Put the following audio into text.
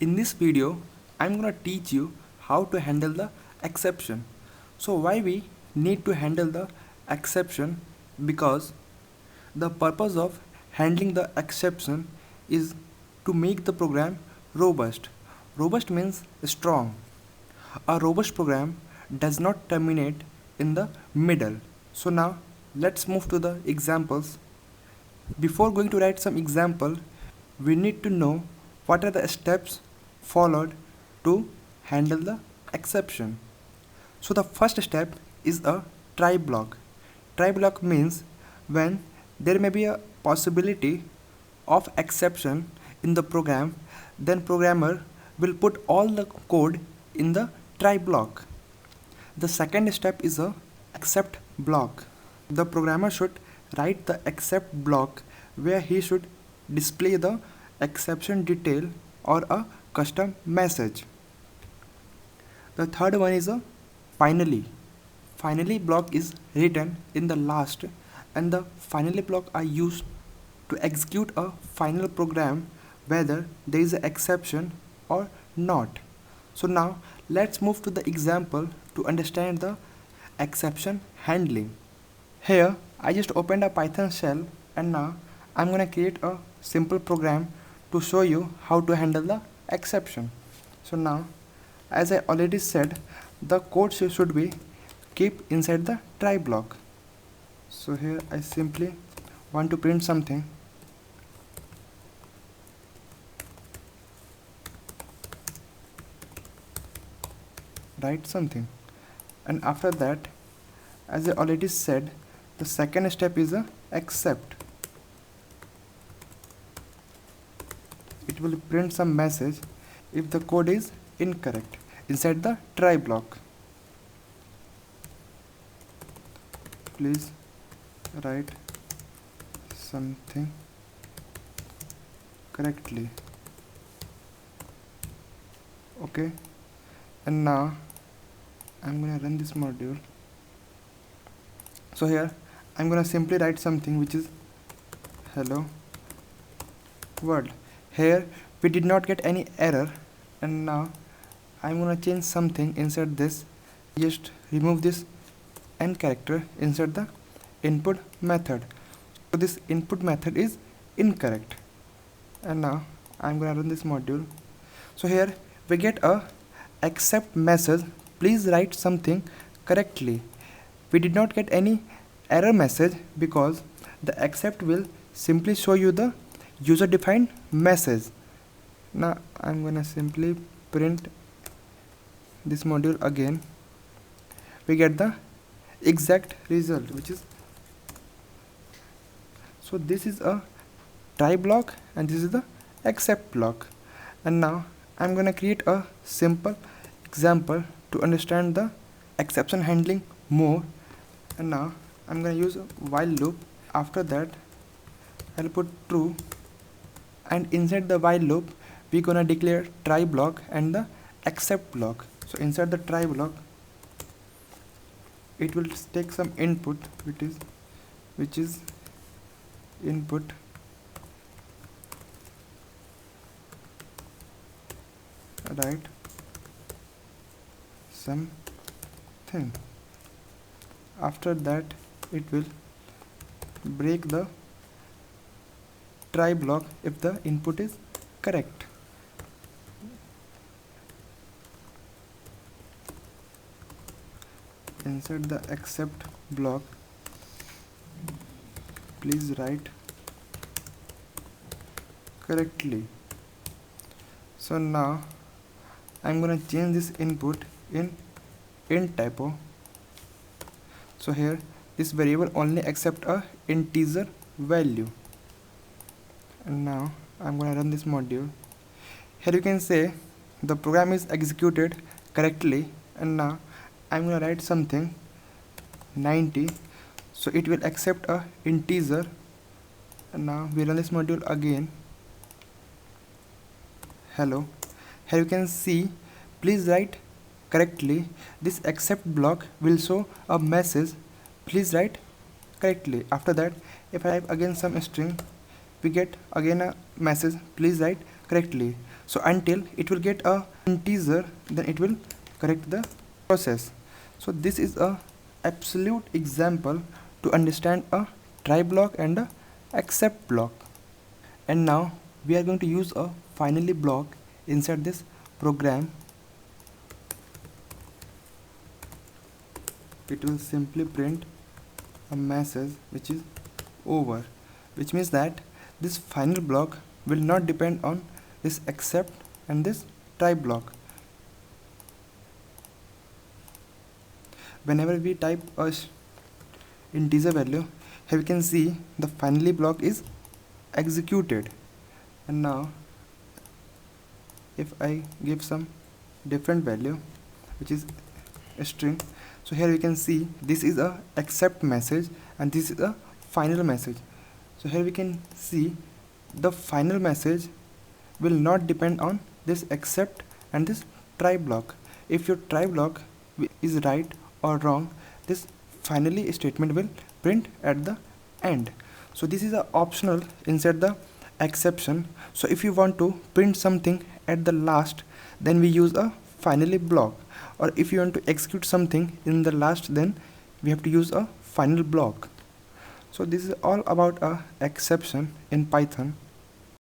In this video, I'm gonna teach you how to handle the exception. So why we need to handle the exception? Because the purpose of handling the exception is to make the program robust. Robust means strong. A robust program does not terminate in the middle. So now let's move to the examples. Before going to write some example, we need to know what are the steps followed to handle the exception. So the first step is a try block. Try block means when there may be a possibility of exception in the program, then programmer will put all the code in the try block. The second step is a except block. The programmer should write the except block where he should display the exception detail or a custom message. The third one is a finally. Finally block is written in the last, and the finally block are used to execute a final program whether there is an exception or not. So now let's move to the example to understand the exception handling. Here I just opened a Python shell, and now I'm gonna create a simple program to show you how to handle the exception. So now, as I already said, the code should be keep inside the try block. So here I simply want to print something. Write something, and after that, as I already said, the second step is a except. It will print some message if the code is incorrect inside the try block. Please write something correctly. Okay, and now I'm gonna run this module. So here I'm gonna simply write something which is hello world. Here we did not get any error, and now I'm gonna change something inside this. Just remove this n character inside the input method. So this input method is incorrect, and now I'm gonna run this module. So here we get a except message, please write something correctly. We did not get any error message because the except will simply show you the user defined message. Now I'm gonna simply print this module again. We get the exact result, which is, so this is a try block and this is the except block. And now I'm gonna create a simple example to understand the exception handling more. And now I'm gonna use a while loop. After that I'll put true, and inside the while loop we're gonna declare try block and the except block. So inside the try block it will take some input, which is input, write something. After that it will break the try block if the input is correct. Inside the except block, please write correctly. So now I'm gonna change this input in int typo. So here this variable only accept a integer value. And now I'm gonna run this module. Here you can say the program is executed correctly, and now I'm gonna write something 90, so it will accept a integer. And now we run this module again. Hello, here you can see please write correctly. This except block will show a message, please write correctly. After that if I have again some string, we get again a message, please write correctly. So until it will get a integer, then it will correct the process. So this is a absolute example to understand a try block and a except block. And now we are going to use a finally block inside this program. It will simply print a message which is over, which means that this final block will not depend on this except and this try block. Whenever we type a integer value, here we can see the finally block is executed. And now if I give some different value which is a string, so here you can see this is a accept message and this is a final message. So here we can see the final message will not depend on this accept and this try block. If your try block is right or wrong, this finally statement will print at the end. So this is a optional inside the exception. So if you want to print something at the last, then we use a finally block, or if you want to execute something in the last, then we have to use a final block. So this is all about a exception in Python.